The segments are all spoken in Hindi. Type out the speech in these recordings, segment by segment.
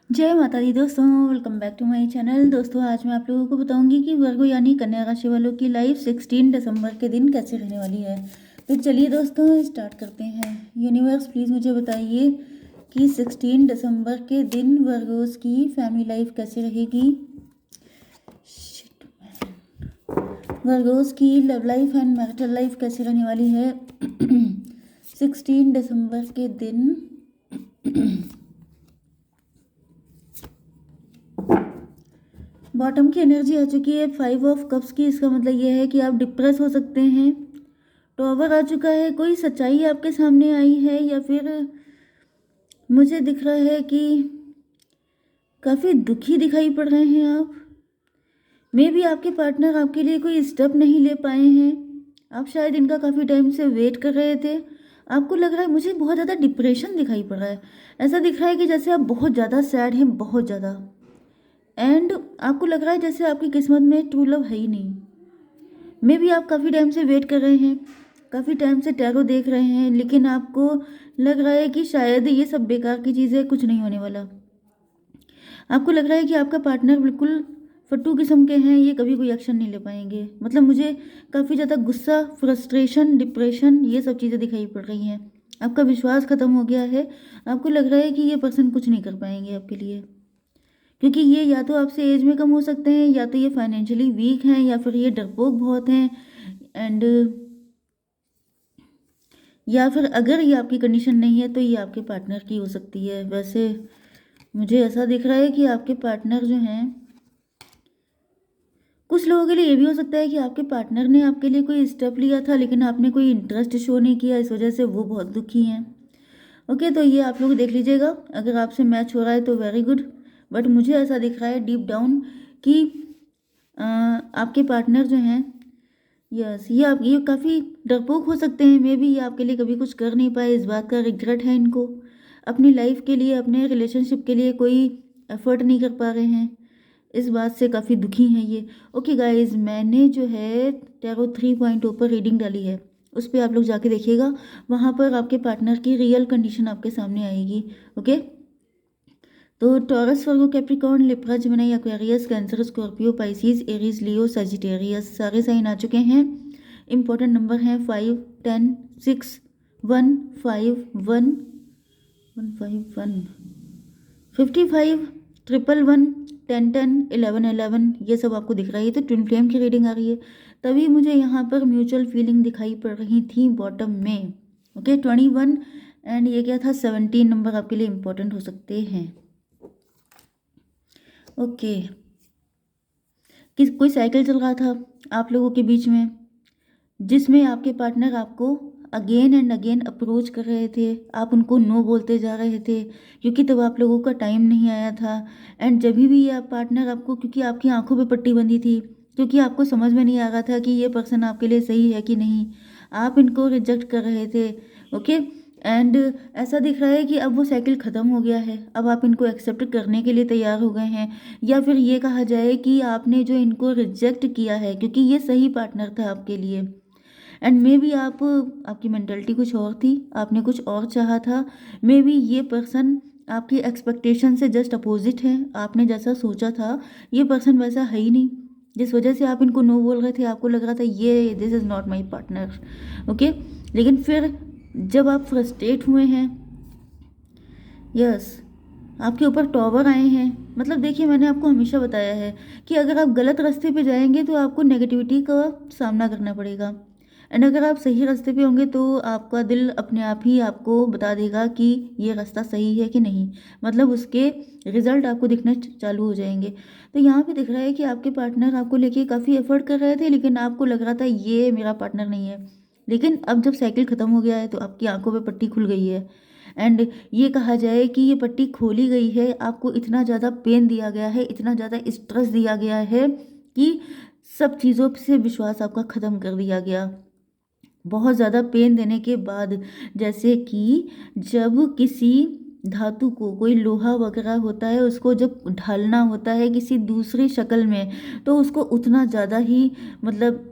जय माता दी दोस्तों, welcome back to my channel. दोस्तों आज मैं आप लोगों को बताऊंगी कि वर्गो यानी कन्या राशि वालों की लाइफ 16 दिसंबर के दिन कैसे रहने वाली है। तो चलिए दोस्तों स्टार्ट करते हैं। यूनिवर्स प्लीज़ मुझे बताइए कि 16 दिसंबर के दिन वर्गोस की फैमिली लाइफ कैसे रहेगी। वर्गोस की love life and marital life कैसी रहने वाली है 16 दिसंबर के दिन। बॉटम की एनर्जी आ चुकी है 5 ऑफ कप्स की। इसका मतलब ये है कि आप डिप्रेस हो सकते हैं। टॉवर आ चुका है। कोई सच्चाई आपके सामने आई है या फिर मुझे दिख रहा है कि काफ़ी दुखी दिखाई पड़ रहे हैं आप। मे बी आपके पार्टनर आपके लिए कोई स्टेप नहीं ले पाए हैं। आप शायद इनका काफ़ी टाइम से वेट कर रहे थे। आपको लग रहा है, मुझे बहुत ज़्यादा डिप्रेशन दिखाई पड़ रहा है। ऐसा दिख रहा है कि जैसे आप बहुत ज़्यादा सैड हैं, बहुत ज़्यादा। एंड आपको लग रहा है जैसे आपकी किस्मत में ट्रू लव है ही नहीं। मे भी आप काफ़ी टाइम से वेट कर रहे हैं, काफ़ी टाइम से टैरो देख रहे हैं, लेकिन आपको लग रहा है कि शायद ये सब बेकार की चीज़ें, कुछ नहीं होने वाला। आपको लग रहा है कि आपका पार्टनर बिल्कुल फट्टू किस्म के हैं, ये कभी कोई एक्शन नहीं ले पाएंगे। मतलब मुझे काफ़ी ज़्यादा गुस्सा, फ्रस्ट्रेशन, डिप्रेशन, ये सब चीज़ें दिखाई पड़ रही हैं। आपका विश्वास ख़त्म हो गया है। आपको लग रहा है कि ये पर्सन कुछ नहीं कर पाएंगे आपके लिए, क्योंकि ये या तो आपसे एज में कम हो सकते हैं, या तो ये फाइनेंशियली वीक हैं, या फिर ये डरपोक बहुत हैं। एंड या फिर अगर ये आपकी कंडीशन नहीं है तो ये आपके पार्टनर की हो सकती है। वैसे मुझे ऐसा दिख रहा है कि आपके पार्टनर जो हैं, कुछ लोगों के लिए ये भी हो सकता है कि आपके पार्टनर ने आपके लिए कोई स्टेप लिया था, लेकिन आपने कोई इंटरेस्ट शो नहीं किया, इस वजह से वो बहुत दुखी हैं। ओके, तो ये आप लोग देख लीजिएगा। अगर आपसे मैच हो रहा है तो वेरी गुड, बट मुझे ऐसा दिख रहा है डीप डाउन कि आपके पार्टनर जो हैं, यस, ये काफ़ी डरपोक हो सकते हैं। मे बी ये आपके लिए कभी कुछ कर नहीं पाए, इस बात का रिग्रेट है इनको। अपनी लाइफ के लिए, अपने रिलेशनशिप के लिए कोई एफर्ट नहीं कर पा रहे हैं, इस बात से काफ़ी दुखी हैं ये। ओके गाइज, मैंने जो है टैरो 3.0 पर रीडिंग डाली है, उस पर आप लोग जाके देखिएगा। वहाँ पर आपके पार्टनर की रियल कंडीशन आपके सामने आएगी। ओके, तो Taurus, Virgo, Capricorn, Libra, Gemini, Aquarius, Cancer, Scorpio, Pisces, Aries, Leo, Sagittarius, सारे साइन आ चुके हैं। इंपॉर्टेंट नंबर हैं 5, 10, 6, 1, 5, 1, 151, 55, 111, 10, 10, 11, 11, ये सब आपको दिख रहा है। ये तो ट्विन फ्लेम की रीडिंग आ रही है, तभी मुझे यहाँ पर म्यूचुअल फीलिंग दिखाई पड़ रही थी बॉटम में। ओके, 21 एंड ये क्या था, 17 नंबर आपके लिए इंपॉर्टेंट हो सकते हैं। ओके, कोई साइकिल चल रहा था आप लोगों के बीच में, जिसमें आपके पार्टनर आपको अगेन एंड अगेन अप्रोच कर रहे थे। आप उनको नो बोलते जा रहे थे, क्योंकि तब आप लोगों का टाइम नहीं आया था। एंड जब भी ये पार्टनर आपको, क्योंकि आपकी आंखों पे पट्टी बंधी थी, क्योंकि आपको समझ में नहीं आ रहा था कि ये पर्सन आपके लिए सही है कि नहीं, आप इनको रिजेक्ट कर रहे थे। ओके, एंड ऐसा दिख रहा है कि अब वो साइकिल ख़त्म हो गया है, अब आप इनको एक्सेप्ट करने के लिए तैयार हो गए हैं। या फिर ये कहा जाए कि आपने जो इनको रिजेक्ट किया है, क्योंकि ये सही पार्टनर था आपके लिए। एंड मे बी आपकी मेंटेलिटी कुछ और थी, आपने कुछ और चाहा था। मे बी ये पर्सन आपकी एक्सपेक्टेशन से जस्ट अपोजिट है। आपने जैसा सोचा था ये पर्सन वैसा है ही नहीं, जिस वजह से आप इनको नो बोल रहे थे। आपको लग रहा था ये this is not my partner. Okay, लेकिन फिर जब आप फ्रस्ट्रेट हुए हैं, यस, आपके ऊपर टॉवर आए हैं। मतलब देखिए, मैंने आपको हमेशा बताया है कि अगर आप गलत रास्ते पे जाएंगे तो आपको नेगेटिविटी का सामना करना पड़ेगा। एंड अगर आप सही रास्ते पे होंगे तो आपका दिल अपने आप ही आपको बता देगा कि ये रास्ता सही है कि नहीं। मतलब उसके रिजल्ट आपको दिखने चालू हो जाएंगे। तो यहाँ पे दिख रहा है कि आपके पार्टनर आपको लेके काफ़ी एफर्ट कर रहे थे, लेकिन आपको लग रहा था ये मेरा पार्टनर नहीं है। लेकिन अब जब साइकिल ख़त्म हो गया है तो आपकी आंखों पे पट्टी खुल गई है। एंड ये कहा जाए कि ये पट्टी खोली गई है। आपको इतना ज़्यादा पेन दिया गया है, इतना ज़्यादा स्ट्रेस दिया गया है कि सब चीज़ों से विश्वास आपका ख़त्म कर दिया गया। बहुत ज़्यादा पेन देने के बाद, जैसे कि जब किसी धातु को, कोई लोहा वगैरह होता है, उसको जब ढालना होता है किसी दूसरी शक्ल में, तो उसको उतना ज़्यादा ही मतलब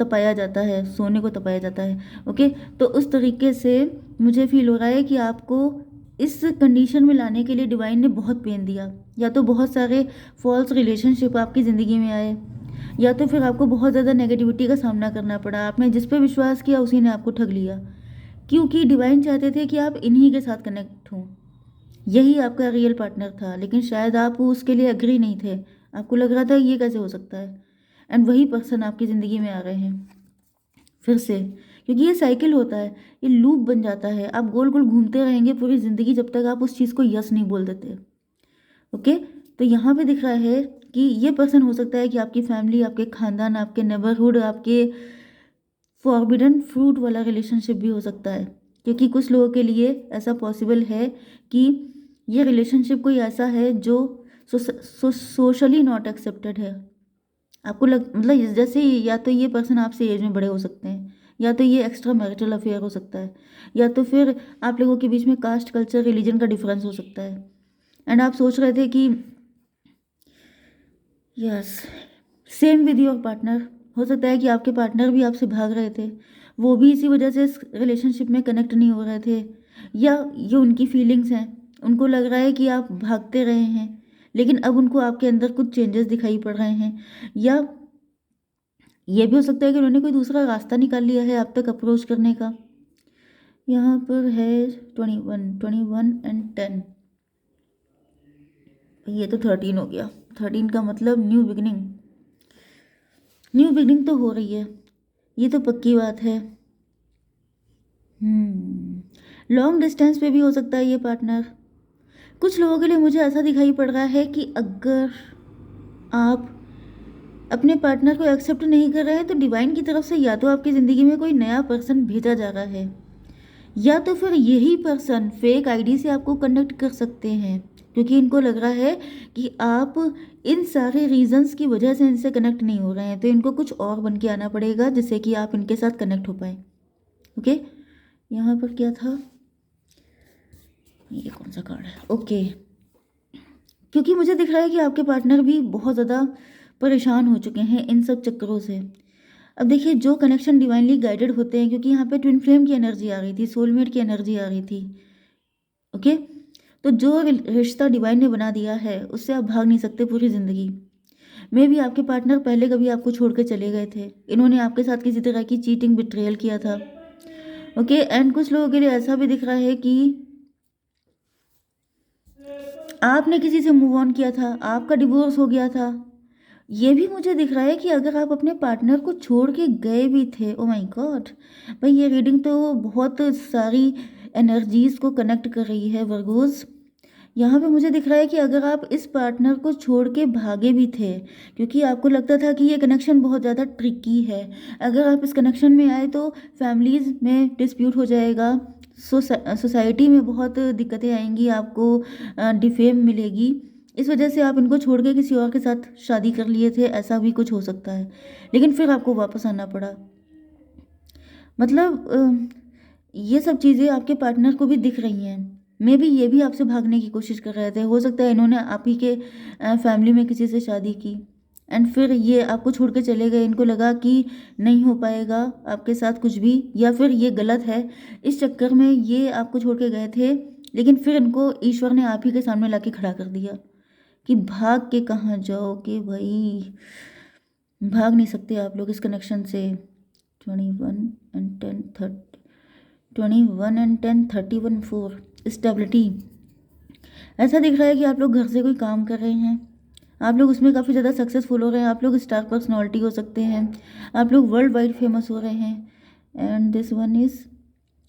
तपाया जाता है, सोने को तपाया जाता है। ओके, तो उस तरीके से मुझे फील हो रहा है कि आपको इस कंडीशन में लाने के लिए डिवाइन ने बहुत पेन दिया। या तो बहुत सारे फॉल्स रिलेशनशिप आपकी ज़िंदगी में आए, या तो फिर आपको बहुत ज़्यादा नेगेटिविटी का सामना करना पड़ा। आपने जिस पे विश्वास किया उसी ने आपको ठग लिया, क्योंकि डिवाइन चाहते थे कि आप इन्हीं के साथ कनेक्ट हों, यही आपका रियल पार्टनर था। लेकिन शायद आप उसके लिए एग्री नहीं थे, आपको लग रहा था ये कैसे हो सकता है, एंड वही पर्सन आपकी ज़िंदगी में आ रहे हैं फिर से, क्योंकि ये साइकिल होता है, ये लूप बन जाता है। आप गोल गोल घूमते रहेंगे पूरी ज़िंदगी जब तक आप उस चीज़ को यस नहीं बोल देते। ओके, तो यहाँ पे दिख रहा है कि ये पर्सन हो सकता है कि आपकी फैमिली, आपके खानदान, आपके नेबरहुड, आपके फॉरबिडन फ्रूट वाला रिलेशनशिप भी हो सकता है, क्योंकि कुछ लोगों के लिए ऐसा पॉसिबल है कि ये रिलेशनशिप कोई ऐसा है जो सोशली नॉट एक्सेप्टेड है। आपको मतलब जैसे या तो ये पर्सन आपसे एज में बड़े हो सकते हैं, या तो ये एक्स्ट्रा मैरिटल अफेयर हो सकता है, या तो फिर आप लोगों के बीच में कास्ट, कल्चर, रिलीजन का डिफरेंस हो सकता है। एंड आप सोच रहे थे कि yes, same with your partner. हो सकता है कि आपके पार्टनर भी आपसे भाग रहे थे, वो भी इसी वजह से इस रिलेशनशिप में कनेक्ट नहीं हो रहे थे, या ये उनकी फीलिंग्स हैं, उनको लग रहा है कि आप भागते रहे हैं, लेकिन अब उनको आपके अंदर कुछ चेंजेस दिखाई पड़ रहे हैं। या ये भी हो सकता है कि उन्होंने कोई दूसरा रास्ता निकाल लिया है आप तक अप्रोच करने का। यहाँ पर है 21 एंड 10, ये तो 13 हो गया। 13 का मतलब न्यू बिगिनिंग, न्यू बिगिनिंग तो हो रही है, ये तो पक्की बात है। लॉन्ग डिस्टेंस पे भी हो सकता है ये पार्टनर। कुछ लोगों के लिए मुझे ऐसा दिखाई पड़ रहा है कि अगर आप अपने पार्टनर को एक्सेप्ट नहीं कर रहे हैं तो डिवाइन की तरफ से या तो आपकी ज़िंदगी में कोई नया पर्सन भेजा जा रहा है, या तो फिर यही पर्सन फेक आईडी से आपको कनेक्ट कर सकते हैं, क्योंकि इनको लग रहा है कि आप इन सारे रीजंस की वजह से इनसे कनेक्ट नहीं हो रहे हैं, तो इनको कुछ और बन के आना पड़ेगा जिससे कि आप इनके साथ कनेक्ट हो पाए। ओके, यहाँ पर क्या था, ये कौन सा कार्ड है? ओके, क्योंकि मुझे दिख रहा है कि आपके पार्टनर भी बहुत ज़्यादा परेशान हो चुके हैं इन सब चक्करों से। अब देखिए, जो कनेक्शन डिवाइनली गाइडेड होते हैं, क्योंकि यहाँ पे ट्विन फ्लेम की एनर्जी आ रही थी, सोलमेट की एनर्जी आ रही थी। ओके, तो जो रिश्ता डिवाइन ने बना दिया है उससे आप भाग नहीं सकते पूरी ज़िंदगी। मे भी आपके पार्टनर पहले कभी आपको छोड़ के चले गए थे, इन्होंने आपके साथ किसी तरह की चीटिंग, बिट्रेयल किया था। ओके, एंड कुछ लोगों के लिए ऐसा भी दिख रहा है कि आपने किसी से मूव ऑन किया था, आपका डिवोर्स हो गया था। ये भी मुझे दिख रहा है कि अगर आप अपने पार्टनर को छोड़ के गए भी थे, ओ माय गॉड, भाई ये रीडिंग तो बहुत सारी एनर्जीज को कनेक्ट कर रही है वर्गोस। यहाँ पे मुझे दिख रहा है कि अगर आप इस पार्टनर को छोड़ के भागे भी थे, क्योंकि आपको लगता था कि ये कनेक्शन बहुत ज़्यादा ट्रिकी है, अगर आप इस कनेक्शन में आए तो फैमिलीज़ में डिस्प्यूट हो जाएगा, सोसाइटी में बहुत दिक्कतें आएंगी, आपको डिफेम मिलेगी, इस वजह से आप इनको छोड़ के किसी और के साथ शादी कर लिए थे, ऐसा भी कुछ हो सकता है। लेकिन फिर आपको वापस आना पड़ा। मतलब ये सब चीज़ें आपके पार्टनर को भी दिख रही हैं। मे बी ये भी आपसे भागने की कोशिश कर रहे थे, हो सकता है इन्होंने आप ही के फैमिली में किसी से शादी की, एंड फिर ये आपको छोड़ के चले गए, इनको लगा कि नहीं हो पाएगा आपके साथ कुछ भी, या फिर ये गलत है, इस चक्कर में ये आपको छोड़ के गए थे। लेकिन फिर इनको ईश्वर ने आप ही के सामने ला के खड़ा कर दिया कि भाग के कहाँ जाओगे भाई, भाग नहीं सकते आप लोग इस कनेक्शन से। 21 एंड 10 31 4 स्टेबिलिटी। ऐसा दिख रहा है कि आप लोग घर से कोई काम कर रहे हैं, आप लोग उसमें काफ़ी ज़्यादा सक्सेसफुल हो रहे हैं, आप लोग स्टार पर्सनालिटी हो सकते हैं, आप लोग वर्ल्ड वाइड फेमस हो रहे हैं। And this one is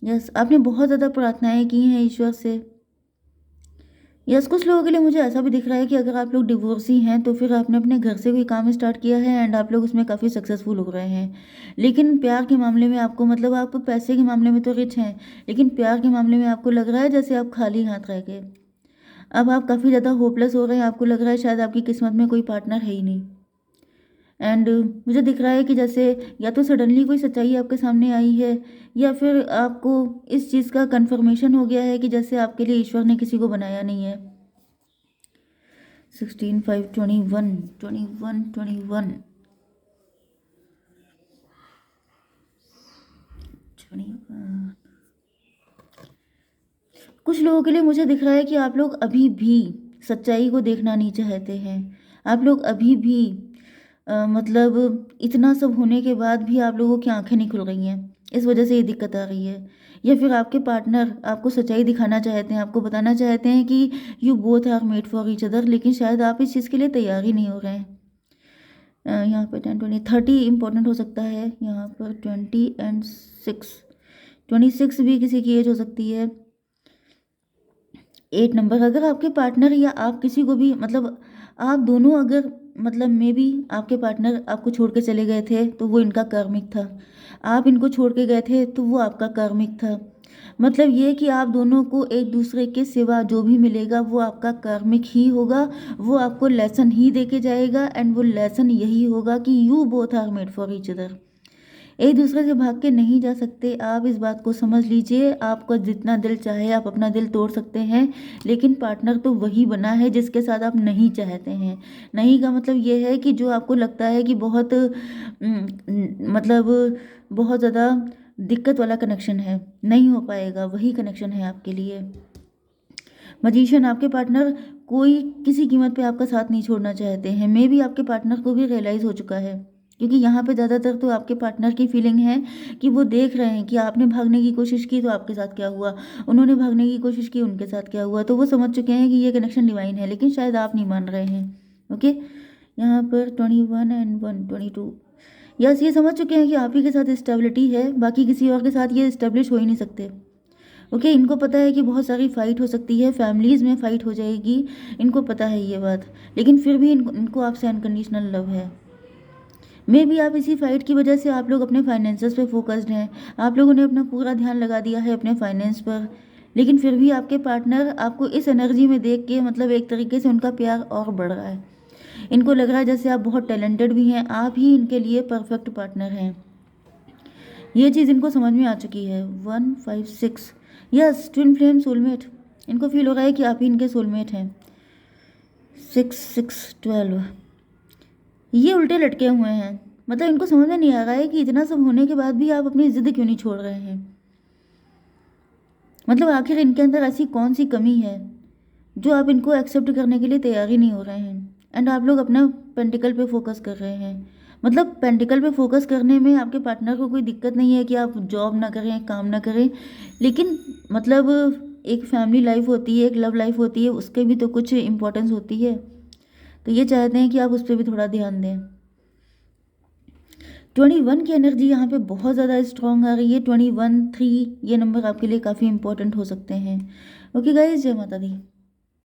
yes, आपने बहुत ज़्यादा प्रार्थनाएं की हैं ईश्वर से। यस, कुछ लोगों के लिए मुझे ऐसा भी दिख रहा है कि अगर आप लोग डिवोर्सी हैं तो फिर आपने अपने घर से कोई काम स्टार्ट किया है एंड आप लोग उसमें काफ़ी सक्सेसफुल हो रहे हैं। लेकिन प्यार के मामले में आपको, मतलब आप पैसे के मामले में तो रिच हैं, लेकिन प्यार के मामले में आपको लग रहा है जैसे आप खाली हाथ रह गए। अब आप काफ़ी ज़्यादा होपलेस हो रहे हैं, आपको लग रहा है शायद आपकी किस्मत में कोई पार्टनर है ही नहीं। एंड मुझे दिख रहा है कि जैसे या तो सडनली कोई सच्चाई आपके सामने आई है, या फिर आपको इस चीज़ का कंफर्मेशन हो गया है कि जैसे आपके लिए ईश्वर ने किसी को बनाया नहीं है। 16 5 21 21 21 21। कुछ लोगों के लिए मुझे दिख रहा है कि आप लोग अभी भी सच्चाई को देखना नहीं चाहते हैं। आप लोग अभी भी मतलब इतना सब होने के बाद भी आप लोगों की आँखें नहीं खुल रही हैं, इस वजह से ये दिक्कत आ रही है। या फिर आपके पार्टनर आपको सच्चाई दिखाना चाहते हैं, आपको बताना चाहते हैं कि you both are made for each other, लेकिन शायद आप इस चीज़ के लिए तैयार ही नहीं हो रहे हैं। यहाँ पे 10, 20, 30 इंपॉर्टेंट हो सकता है, यहाँ पर 20 एंड 6, 26 भी किसी की एज हो सकती है। 8 नंबर, अगर आपके पार्टनर या आप किसी को भी मतलब आप दोनों अगर मतलब मे बी आपके पार्टनर आपको छोड़ के चले गए थे तो वो इनका कार्मिक था, आप इनको छोड़ के गए थे तो वो आपका कार्मिक था। मतलब ये कि आप दोनों को एक दूसरे के सिवा जो भी मिलेगा वो आपका कार्मिक ही होगा, वो आपको लेसन ही दे के जाएगा, एंड वो लेसन यही होगा कि you both are made for each other. एक दूसरे से भाग के नहीं जा सकते, आप इस बात को समझ लीजिए। आपका जितना दिल चाहे आप अपना दिल तोड़ सकते हैं, लेकिन पार्टनर तो वही बना है जिसके साथ आप नहीं चाहते हैं। नहीं का मतलब ये है कि जो आपको लगता है कि बहुत मतलब बहुत ज़्यादा दिक्कत वाला कनेक्शन है, नहीं हो पाएगा, वही कनेक्शन है आपके लिए। मजीशियन, आपके पार्टनर कोई किसी कीमत पे आपका साथ नहीं छोड़ना चाहते हैं। मे भी आपके पार्टनर को भी रियलाइज़ हो चुका है, क्योंकि यहाँ पे ज़्यादातर तो आपके पार्टनर की फीलिंग है कि वो देख रहे हैं कि आपने भागने की कोशिश की तो आपके साथ क्या हुआ, उन्होंने भागने की कोशिश की उनके साथ क्या हुआ, तो वो समझ चुके हैं कि ये कनेक्शन डिवाइन है, लेकिन शायद आप नहीं मान रहे हैं। ओके, यहाँ पर 21 एंड 1, 22, यस, ये समझ चुके हैं कि आप ही के साथ स्टेबिलिटी है, बाकी किसी और के साथ ये स्टेब्लिश हो ही नहीं सकते। ओके, इनको पता है कि बहुत सारी फ़ाइट हो सकती है, फैमिलीज़ में फ़ाइट हो जाएगी, इनको पता है ये बात, लेकिन फिर भी इनको आपसे अनकंडीशनल लव है। मे भी आप इसी फाइट की वजह से आप लोग अपने फाइनेंसेस पे फोकस्ड हैं, आप लोगों ने अपना पूरा ध्यान लगा दिया है अपने फाइनेंस पर, लेकिन फिर भी आपके पार्टनर आपको इस एनर्जी में देख के मतलब एक तरीके से उनका प्यार और बढ़ रहा है। इनको लग रहा है जैसे आप बहुत टैलेंटेड भी हैं, आप ही इनके लिए परफेक्ट पार्टनर हैं। ये चीज़ इनको समझ में आ चुकी है। 1, 5, 6, यस, ट्विन फ्लेम सोलमेट, इनको फील हो रहा है कि आप ही इनके सोलमेट हैं। 6, 6, 12, ये उल्टे लटके हुए हैं, मतलब इनको समझ में नहीं आ रहा है कि इतना सब होने के बाद भी आप अपनी जिद क्यों नहीं छोड़ रहे हैं। मतलब आखिर इनके अंदर ऐसी कौन सी कमी है जो आप इनको एक्सेप्ट करने के लिए तैयार ही नहीं हो रहे हैं। एंड आप लोग अपना पेंटिकल पे फोकस कर रहे हैं, मतलब पेंटिकल पे फोकस करने में आपके पार्टनर को कोई दिक्कत नहीं है कि आप जॉब ना करें, काम ना करें, लेकिन मतलब एक फैमिली लाइफ होती है, एक लव लाइफ होती है, उसके भी तो कुछ इम्पोर्टेंस होती है, तो ये चाहते हैं कि आप उस पर भी थोड़ा ध्यान दें। 21 की एनर्जी यहाँ पे बहुत ज़्यादा स्ट्रॉन्ग आ रही है। 21, 3 ये नंबर आपके लिए काफ़ी इंपॉर्टेंट हो सकते हैं। ओके गाइज, जय माता दी।